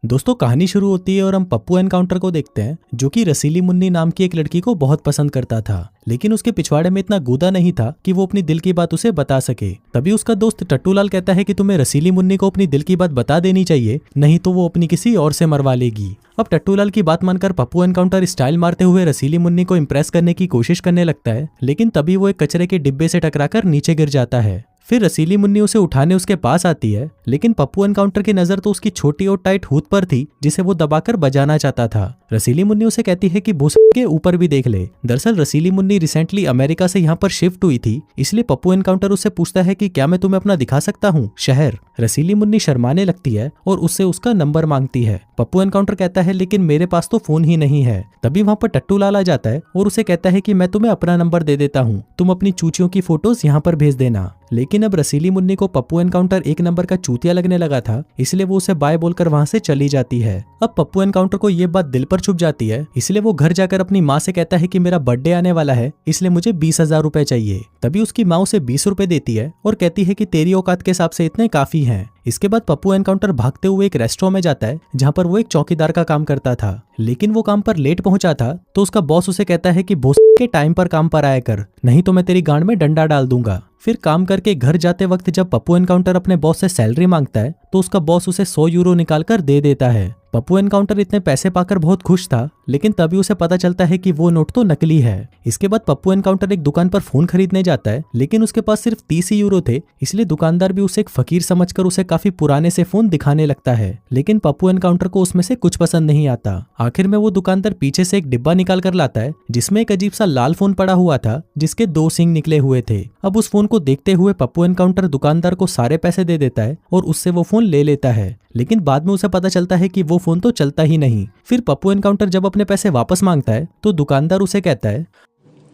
दोस्तों कहानी शुरू होती है और हम पप्पू एनकाउंटर को देखते हैं जो कि रसीली मुन्नी नाम की एक लड़की को बहुत पसंद करता था, लेकिन उसके पिछवाड़े में इतना गूदा नहीं था कि वो अपनी दिल की बात उसे बता सके। तभी उसका दोस्त टट्टूलाल कहता है कि तुम्हें रसीली मुन्नी को अपनी दिल की बात बता देनी चाहिए, नहीं तो वो अपनी किसी और से मरवा लेगी। अब टट्टूलाल की बात मानकर पप्पू एनकाउंटर स्टाइल मारते हुए रसीली मुन्नी को इम्प्रेस करने की कोशिश करने लगता है, लेकिन तभी वो एक कचरे के डिब्बे से टकराकर नीचे गिर जाता है। फिर रसीली मुन्नी उसे उठाने उसके पास आती है, लेकिन पप्पू एनकाउंटर की नजर तो उसकी छोटी और टाइट हूथ पर थी जिसे वो दबाकर बजाना चाहता था। रसीली मुन्नी उसे कहती है कि भूस के ऊपर भी देख ले। दरअसल रसीली मुन्नी रिसेंटली अमेरिका से यहाँ पर शिफ्ट हुई थी, इसलिए पप्पू एनकाउंटर उससे पूछता है कि क्या मैं तुम्हें अपना दिखा सकता हूँ शहर। रसीली मुन्नी शर्माने लगती है और उससे उसका नंबर मांगती है। पप्पू एनकाउंटर कहता है लेकिन मेरे पास तो फोन ही नहीं है। तभी वहाँ पर टट्टूलाल आ जाता है और उसे कहता है कि मैं तुम्हें अपना नंबर दे देता हूँ, तुम अपनी चूचियों की फोटोज यहाँ पर भेज देना। लेकिन अब रसीली मुन्नी को पप्पू एनकाउंटर एक नंबर का चूतिया लगने लगा था, इसलिए वो उसे बाय बोलकर वहां से चली जाती है। अब पप्पू एनकाउंटर को ये बात दिल पर छुप जाती है, इसलिए वो घर जाकर अपनी माँ से कहता है कि मेरा बर्थडे आने वाला है, इसलिए मुझे 20,000 रुपए चाहिए। तभी उसकी माँ उसे 20 रुपए देती है और कहती है कि तेरी औकात के हिसाब से इतने काफी हैं। इसके बाद पप्पू एनकाउंटर भागते हुए एक रेस्टोरेंट में जाता है जहाँ पर वो एक चौकीदार का काम करता था, लेकिन वो काम पर लेट पहुंचा था तो उसका बॉस उसे कहता है कि भोस के टाइम पर काम पर आया कर, नहीं तो मैं तेरी गांड में डंडा डाल दूंगा। फिर काम करके घर जाते वक्त जब पप्पू एनकाउंटर अपने बॉस से सैलरी मांगता है तो उसका बॉस उसे 100 यूरो निकालकर दे देता है। पप्पू एनकाउंटर इतने पैसे पाकर बहुत खुश था, लेकिन तभी उसे पता चलता है कि वो नोट तो नकली है। इसके बाद पप्पू एनकाउंटर एक दुकान पर फोन खरीदने जाता है, लेकिन उसके पास सिर्फ 30 ही यूरो थे, इसलिए दुकानदार भी उसे एक फकीर समझकर उसे काफी पुराने से फोन दिखाने लगता है। लेकिन पप्पू एनकाउंटर को उसमें से कुछ पसंद नहीं आता। आखिर में वो दुकानदार पीछे से एक डिब्बा निकाल कर लाता है जिसमें एक अजीब सा लाल फोन पड़ा हुआ था जिसके 2 सींग निकले हुए थे। अब उस फोन को देखते हुए पप्पू एनकाउंटर दुकानदार को सारे पैसे दे देता है और उससे वो फोन ले लेता है, लेकिन बाद में उसे पता चलता है कि वो फोन तो चलता ही नहीं। फिर पप्पू एनकाउंटर जब अपने पैसे वापस मांगता है तो दुकानदार उसे कहता है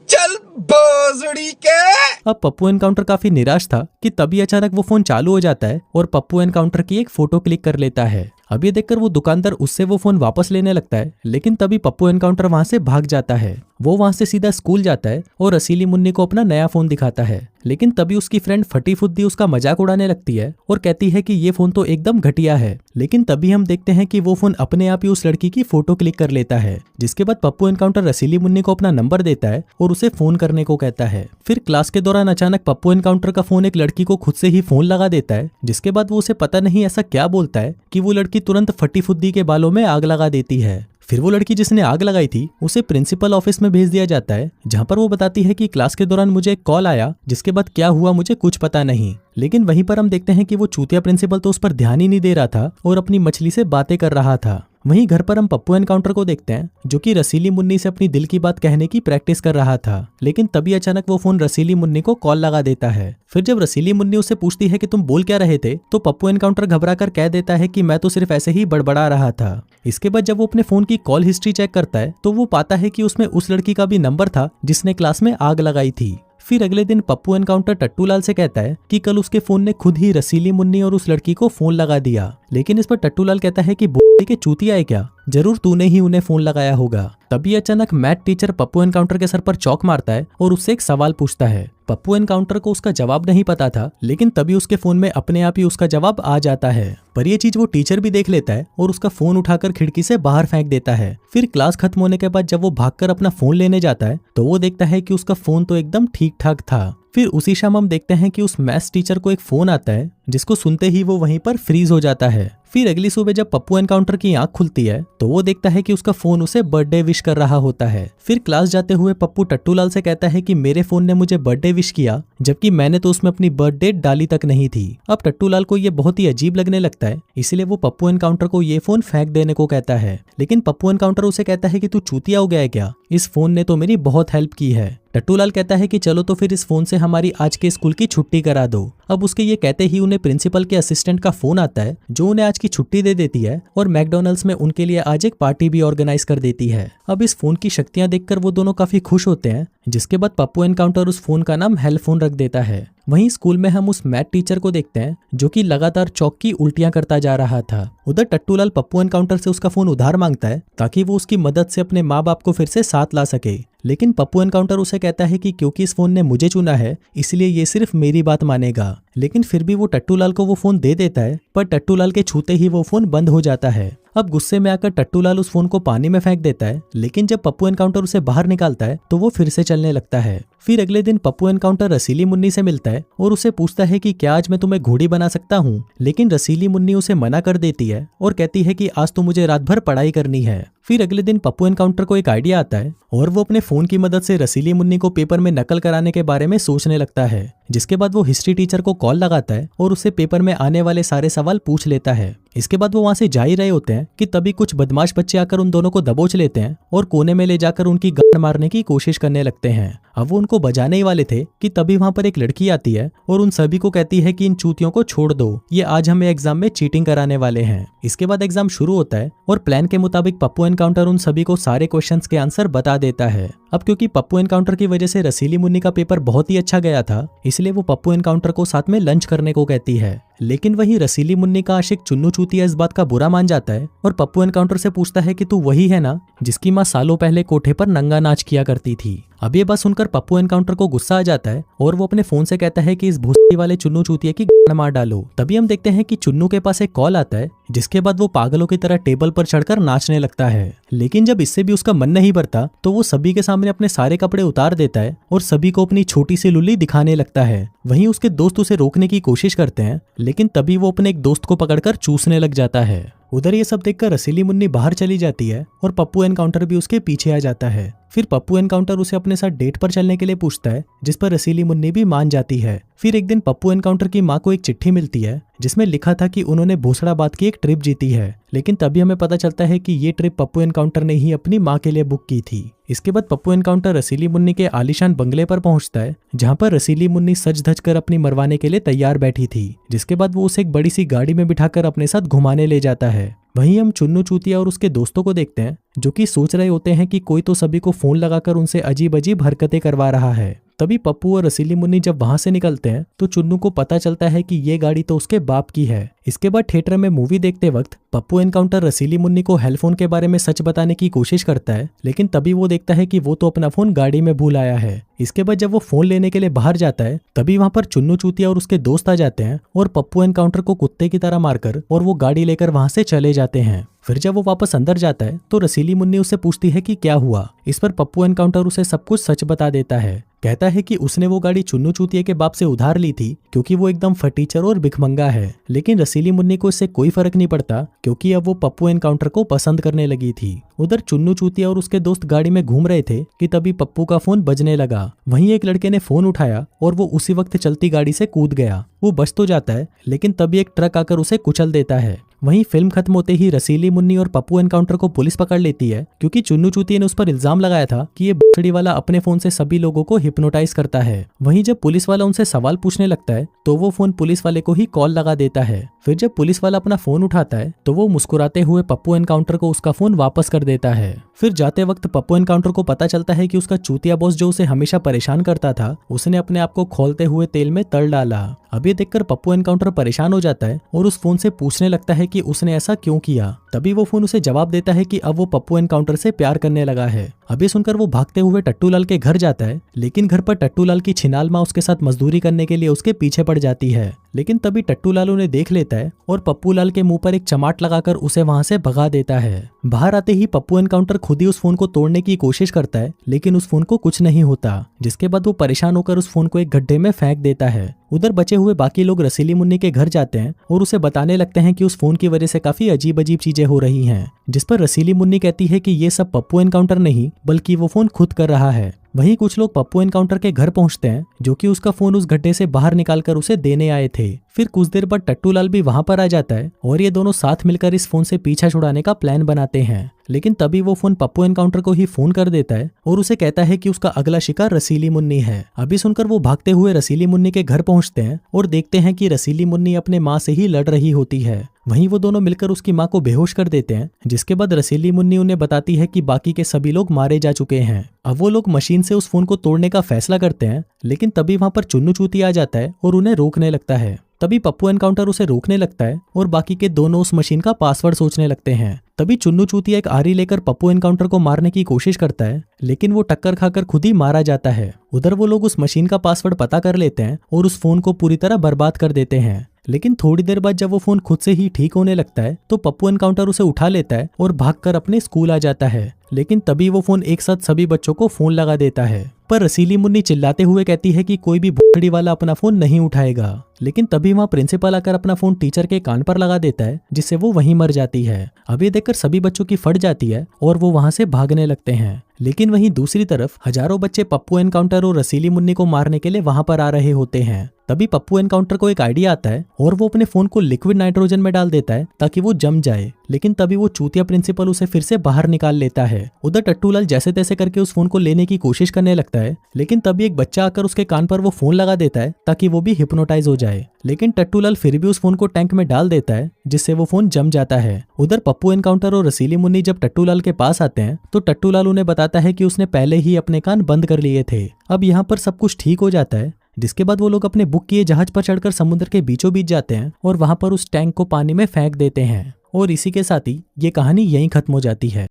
चल भोसड़ी के। अब पप्पू एनकाउंटर काफी निराश था कि तभी अचानक वो फोन चालू हो जाता है और पप्पू एनकाउंटर की एक फोटो क्लिक कर लेता है। अब ये देखकर वो दुकानदार उससे वो फोन वापस लेने लगता है, लेकिन तभी पप्पू एनकाउंटर वहां से भाग जाता है। वो वहां से सीधा स्कूल जाता है और रसीली मुन्नी को अपना नया फोन दिखाता है, लेकिन तभी उसकी फ्रेंड फटी फुद्दी उसका मजाक उड़ाने लगती है और कहती है कि ये फोन तो एकदम घटिया है। लेकिन तभी हम देखते हैं कि वो फोन अपने आप ही उस लड़की की फोटो क्लिक कर लेता है, जिसके बाद पप्पू एनकाउंटर रसीली मुन्नी को अपना नंबर देता है और उसे फोन करने को कहता है। फिर क्लास के दौरान अचानक पप्पू एनकाउंटर का फोन एक लड़की को खुद से ही फोन लगा देता है, जिसके बाद वो उसे पता नहीं ऐसा क्या बोलता है कि वो लड़की तुरंत फटी फुद्दी के बालों में आग लगा देती है। फिर वो लड़की जिसने आग लगाई थी उसे प्रिंसिपल ऑफिस में भेज दिया जाता है, जहां पर वो बताती है कि क्लास के दौरान मुझे एक कॉल आया, जिसके बाद क्या हुआ मुझे कुछ पता नहीं। लेकिन वहीं पर हम देखते हैं कि वो चूतिया प्रिंसिपल तो उस पर ध्यान ही नहीं दे रहा था और अपनी मछली से बातें कर रहा था। वहीं घर पर हम पप्पू एनकाउंटर को देखते हैं जो कि रसीली मुन्नी से अपनी दिल की बात कहने की प्रैक्टिस कर रहा था, लेकिन तभी अचानक वो फोन रसीली मुन्नी को कॉल लगा देता है। फिर जब रसीली मुन्नी उससे पूछती है कि तुम बोल क्या रहे थे, तो पप्पू एनकाउंटर घबराकर कह देता है कि मैं तो सिर्फ ऐसे ही बड़बड़ा रहा था। इसके बाद जब वो अपने फोन की कॉल हिस्ट्री चेक करता है तो वो पाता है कि उसमें उस लड़की का भी नंबर था जिसने क्लास में आग लगाई थी। फिर अगले दिन पप्पू एनकाउंटर टट्टूलाल से कहता है कि कल उसके फोन ने खुद ही रसीली मुन्नी और उस लड़की को फोन लगा दिया, लेकिन इस पर टट्टूलाल कहता है कि बोलते के चूतिया है क्या, जरूर तूने ही उन्हें फोन लगाया होगा। तभी अचानक मैथ टीचर पप्पू एनकाउंटर के सर पर चौक मारता है और उससे एक सवाल पूछता है। पप्पू एनकाउंटर को उसका जवाब नहीं पता था, लेकिन तभी उसके फोन में अपने आप ही उसका जवाब आ जाता है। पर यह चीज वो टीचर भी देख लेता है और उसका फोन उठाकर खिड़की से बाहर फेंक देता है। फिर क्लास खत्म होने के बाद जब वो भागकर अपना फोन लेने जाता है तो वो देखता है कि उसका फोन तो एकदम ठीक ठाक था। फिर उसी शाम हम देखते हैं कि उस मैथ्स टीचर को एक फोन आता है, जिसको सुनते ही वो वहीं पर फ्रीज हो जाता है। फिर अगली सुबह जब पप्पू एनकाउंटर की आंख खुलती है तो वो देखता है कि उसका फोन उसे बर्थडे विश कर रहा होता है। फिर क्लास जाते हुए पप्पू टट्टूलाल से कहता है कि मेरे फोन ने मुझे बर्थडे विश किया, जबकि मैंने तो उसमें अपनी बर्थडे डाली तक नहीं थी। अब टट्टूलाल को ये बहुत ही अजीब लगने लगता है, इसलिए वो पप्पू एनकाउंटर को ये फोन फेंक देने को कहता है। लेकिन पप्पू एनकाउंटर उसे कहता है कि तू चूतिया हो गया है क्या, इस फोन ने तो मेरी बहुत हेल्प की है। टट्टूलाल कहता है कि चलो तो फिर इस फोन से हमारी आज के स्कूल की छुट्टी करा दो। अब उसके ये कहते ही उन्हें प्रिंसिपल के असिस्टेंट का फोन आता है, जो उन्हें आज की छुट्टी दे देती है और मैकडॉनल्ड्स में उनके लिए आज एक पार्टी भी ऑर्गेनाइज कर देती है। अब इस फोन की शक्तियां देखकर वो दोनों काफी खुश होते हैं, जिसके बाद पप्पू एनकाउंटर उस फोन का नाम हेल फोन रख देता है। वहीं स्कूल में हम उस मैथ टीचर को देखते हैं जो कि लगातार चौक की उल्टियां करता जा रहा था। उधर टट्टूलाल पप्पू एनकाउंटर से उसका फोन उधार मांगता है ताकि वो उसकी मदद से अपने माँ बाप को फिर से साथ ला सके, लेकिन पप्पू एनकाउंटर उसे कहता है कि क्योंकि इस फोन ने मुझे चुना है इसलिए ये सिर्फ मेरी बात मानेगा। लेकिन फिर भी वो टट्टूलाल को वो फोन दे देता है, पर टट्टूलाल के छूते ही वो फोन बंद हो जाता है। अब गुस्से में आकर टट्टूलाल उस फोन को पानी में फेंक देता है, लेकिन जब पप्पू एनकाउंटर उसे बाहर निकालता है तो वो फिर से चलने लगता है। फिर अगले दिन पप्पू एनकाउंटर रसीली मुन्नी से मिलता है और उसे पूछता है कि क्या आज मैं तुम्हें घोड़ी बना सकता हूँ, लेकिन रसीली मुन्नी उसे मना कर देती है और कहती है कि आज तो मुझे रात भर पढ़ाई करनी है। फिर अगले दिन पप्पू एनकाउंटर को एक आइडिया आता है और वो अपने फोन की मदद से रसीली मुन्नी को पेपर में नकल कराने के बारे में सोचने लगता है, जिसके बाद वो हिस्ट्री टीचर को कॉल लगाता है और उससे पेपर में आने वाले सारे सवाल पूछ लेता है। इसके बाद वो वहां से जा ही रहे होते हैं कि तभी कुछ बदमाश बच्चे आकर उन दोनों को दबोच लेते हैं और कोने में ले जाकर उनकी गांड मारने की कोशिश करने लगते हैं। अब वो उनको बजाने ही वाले थे कि तभी वहां पर एक लड़की आती है और उन सभी को कहती है कि इन चूतियों को छोड़ दो, ये आज हमें एग्जाम में चीटिंग कराने वाले हैं। इसके बाद एग्जाम शुरू होता है और प्लान के मुताबिक पप्पू एनकाउंटर उन सभी को सारे क्वेश्चंस के आंसर बता देता है। अब क्योंकि पप्पू एनकाउंटर की वजह से रसीली मुन्नी का पेपर बहुत ही अच्छा गया था, इसलिए वो पप्पू एनकाउंटर को साथ में लंच करने को कहती है। लेकिन वही रसीली मुन्नी का आशिक चुन्नू चूतिया इस बात का बुरा मान जाता है और पप्पू एनकाउंटर से पूछता है कि तू वही है ना जिसकी माँ सालों पहले कोठे पर नंगा नाच किया करती थी। अब ये बात सुनकर पप्पू एनकाउंटर को गुस्सा आ जाता है और वो अपने फोन से कहता है कि इस भूसी वाले चुन्नू चूतिया की गांड मार डालो। तभी हम देखते हैं कि चुन्नू के पास एक कॉल आता है, जिसके बाद वो पागलों की तरह टेबल पर चढ़कर नाचने लगता है। लेकिन जब इससे भी उसका मन नहीं भरता तो वो सभी के सामने अपने सारे कपड़े उतार देता है और सभी को अपनी छोटी सी लुल्ली दिखाने लगता है। वहीं उसके दोस्त उसे रोकने की कोशिश करते हैं, लेकिन तभी वो अपने एक दोस्त को पकड़कर चूसने लग जाता है। उधर ये सब देखकर रसीली मुन्नी बाहर चली जाती है और पप्पू एनकाउंटर भी उसके पीछे आ जाता है। फिर पप्पू एनकाउंटर उसे अपने साथ डेट पर चलने के लिए पूछता है, जिस पर रसीली मुन्नी भी मान जाती है। फिर एक दिन पप्पू एनकाउंटर की माँ को एक चिट्ठी मिलती है जिसमें लिखा था कि उन्होंने भूसड़ाबाद की एक ट्रिप जीती है, लेकिन तभी हमें पता चलता है कि ये ट्रिप पप्पू एनकाउंटर ने ही अपनी माँ के लिए बुक की थी। इसके बाद पप्पू एनकाउंटर रसीली मुन्नी के आलीशान बंगले पर पहुंचता है, जहां पर रसीली मुन्नी सज धज कर अपनी मरवाने के लिए तैयार बैठी थी। जिसके बाद वो उसे एक बड़ी सी गाड़ी में बिठाकर अपने साथ घुमाने ले जाता है। वहीं हम चुन्नू चूतिया और उसके दोस्तों को देखते हैं, जो कि सोच रहे होते हैं कि कोई तो सभी को फोन लगाकर उनसे अजीब अजीब हरकतें करवा रहा है। तभी पप्पू और रसीली मुन्नी जब वहां से निकलते हैं तो चुन्नू को पता चलता है कि ये गाड़ी तो उसके बाप की है। इसके बाद थिएटर में मूवी देखते वक्त पप्पू एनकाउंटर रसीली मुन्नी को हेलफोन के बारे में सच बताने की कोशिश करता है, लेकिन तभी वो देखता है कि वो तो अपना फोन गाड़ी में भूल आया है। इसके बाद जब वो फोन लेने के लिए बाहर जाता है तभी वहां पर चुन्नू चूतिया और उसके दोस्त आ जाते हैं और पप्पू एनकाउंटर को कुत्ते की तरह मारकर और वो गाड़ी लेकर वहां से चले जाते हैं। फिर जब वो वापस अंदर जाता है तो रसीली मुन्नी उससे पूछती है कि क्या हुआ। इस पर पप्पू एनकाउंटर उसे सब कुछ सच बता देता है। कहता है कि उसने वो गाड़ी चुन्नू चूतिया के बाप से उधार ली थी क्योंकि वो एकदम फटीचर और भिखमंगा है, लेकिन रसीली मुन्नी को इससे कोई फर्क नहीं पड़ता क्योंकि अब वो पप्पू एनकाउंटर को पसंद करने लगी थी। उधर चुन्नू चूतिया और उसके दोस्त गाड़ी में घूम रहे थे कि तभी पप्पू का फोन बजने लगा। वहीं एक लड़के ने फोन उठाया और वो उसी वक्त चलती गाड़ी से कूद गया। वो बच तो जाता है, लेकिन तभी एक ट्रक आकर उसे कुचल देता है। वहीं फिल्म खत्म होते ही रसीली मुन्नी और पप्पू एनकाउंटर को पुलिस पकड़ लेती है क्योंकि चुन्नू चूतिया ने उस पर इल्जाम लगाया था कि ये बछड़ी वाला अपने फोन से सभी लोगों को हिप्नोटाइज करता है। वहीं जब पुलिस वाला उनसे सवाल पूछने लगता है तो वो फोन पुलिस वाले को ही कॉल लगा देता है। फिर जब पुलिस वाला अपना फोन उठाता है तो वो मुस्कुराते हुए पप्पू एनकाउंटर को उसका फोन वापस कर देता है। फिर जाते वक्त पप्पू एनकाउंटर को पता चलता है कि उसका चूतिया बॉस जो उसे हमेशा परेशान करता था, उसने अपने आप को खोलते हुए तेल में तल डाला। अब ये देखकर पप्पू एनकाउंटर परेशान हो जाता है और उस फोन से पूछने लगता है कि उसने ऐसा क्यों किया। तभी वो फोन उसे जवाब देता है कि अब वो पप्पू एनकाउंटर से प्यार करने लगा है। अब ये सुनकर वो भागते हुए टट्टूलाल के घर जाता है, लेकिन घर पर टट्टूलाल की छिनाल माँ उसके साथ मजदूरी करने के लिए उसके पीछे पड़ जाती है। लेकिन तभी टट्टूलाल उन्हें देख लेता है और पप्पू लाल के मुंह पर एक चमाट लगाकर उसे वहां से भगा देता है। बाहर आते ही पप्पू एनकाउंटर खुद ही उस फोन को तोड़ने की कोशिश करता है, लेकिन उस फोन को कुछ नहीं होता। जिसके बाद वो परेशान होकर उस फोन को एक गड्ढे में फेंक देता है। उधर बचे हुए बाकी लोग रसीली मुन्नी के घर जाते हैं और उसे बताने लगते हैं कि उस फोन की वजह से काफी अजीब अजीब चीजें हो रही हैं, जिस पर रसीली मुन्नी कहती है कि ये सब पप्पू एनकाउंटर नहीं बल्कि वो फोन खुद कर रहा है। वहीं कुछ लोग पप्पू एनकाउंटर के घर पहुंचते हैं, जो कि उसका फोन उस गड्ढे से बाहर निकालकर उसे देने आए थे। फिर कुछ देर बाद टट्टूलाल भी वहां पर आ जाता है और ये दोनों साथ मिलकर इस फोन से पीछा छुड़ाने का प्लान बनाते हैं। लेकिन तभी वो फोन पप्पू एनकाउंटर को ही फोन कर देता है और उसे कहता है कि उसका अगला शिकार रसीली मुन्नी है। अभी सुनकर वो भागते हुए रसीली मुन्नी के घर पहुंचते हैं और देखते हैं कि रसीली मुन्नी अपने माँ से ही लड़ रही होती है। वहीं वो दोनों मिलकर उसकी माँ को बेहोश कर देते हैं, जिसके बाद रसीली मुन्नी उन्हें बताती है कि बाकी के सभी लोग मारे जा चुके हैं। अब वो लोग मशीन से उस फोन को तोड़ने का फैसला करते हैं, लेकिन तभी वहां पर चुन्नू चूतिया आ जाता है और उन्हें रोकने लगता है। तभी पप्पू एनकाउंटर उसे रोकने लगता है और बाकी के दोनों उस मशीन का पासवर्ड सोचने लगते हैं। तभी चुन्नू चूतिया एक आरी लेकर पप्पू एनकाउंटर को मारने की कोशिश करता है, लेकिन वो टक्कर खाकर खुद ही मारा जाता है। उधर वो लोग उस मशीन का पासवर्ड पता कर लेते हैं और उस फोन को पूरी तरह बर्बाद कर देते हैं। लेकिन थोड़ी देर बाद जब वो फोन खुद से ही ठीक होने लगता है तो पप्पू एनकाउंटर उसे उठा लेता है और भागकर अपने स्कूल आ जाता है। लेकिन तभी वो फोन एक साथ सभी बच्चों को फोन लगा देता है। पर रसीली मुन्नी चिल्लाते हुए कहती है कि कोई भी भोसड़ी वाला अपना फोन नहीं उठाएगा। लेकिन तभी वहाँ प्रिंसिपल आकर अपना फोन टीचर के कान पर लगा देता है, जिससे वो वहीं मर जाती है। अब ये देखकर सभी बच्चों की फट जाती है और वो वहां से भागने लगते हैं। लेकिन वहीं दूसरी तरफ हजारों बच्चे पप्पू एनकाउंटर और रसीली मुन्नी को मारने के लिए वहां पर आ रहे होते हैं। तभी पप्पू एनकाउंटर को एक आइडिया आता है और वो अपने फोन को लिक्विड नाइट्रोजन में डाल देता है ताकि वो जम जाए। लेकिन तभी वो चूतिया प्रिंसिपल उसे फिर से बाहर निकाल लेता है। उधर टट्टूलाल जैसे तैसे करके उस फोन को लेने की कोशिश करने लगता है, लेकिन तभी एक बच्चा आकर उसके कान पर वो फोन लगा देता है ताकि वो भी हिप्नोटाइज हो जाए। लेकिन टट्टूलाल फिर भी उस फोन को टैंक में डाल देता है, जिससे वो फोन जम जाता है। उधर पप्पू एनकाउंटर और रसीली मुन्नी जब टट्टूलाल के पास आते हैं तो टट्टूलाल उन्हें बताता है कि उसने पहले ही अपने कान बंद कर लिए थे। अब यहाँ पर सब कुछ ठीक हो जाता है, जिसके बाद वो लोग अपने बुक किए जहाज पर चढ़कर समुद्र के बीचों बीच जाते हैं और वहां पर उस टैंक को पानी में फेंक देते हैं। और इसी के साथ ही ये कहानी यहीं खत्म हो जाती है।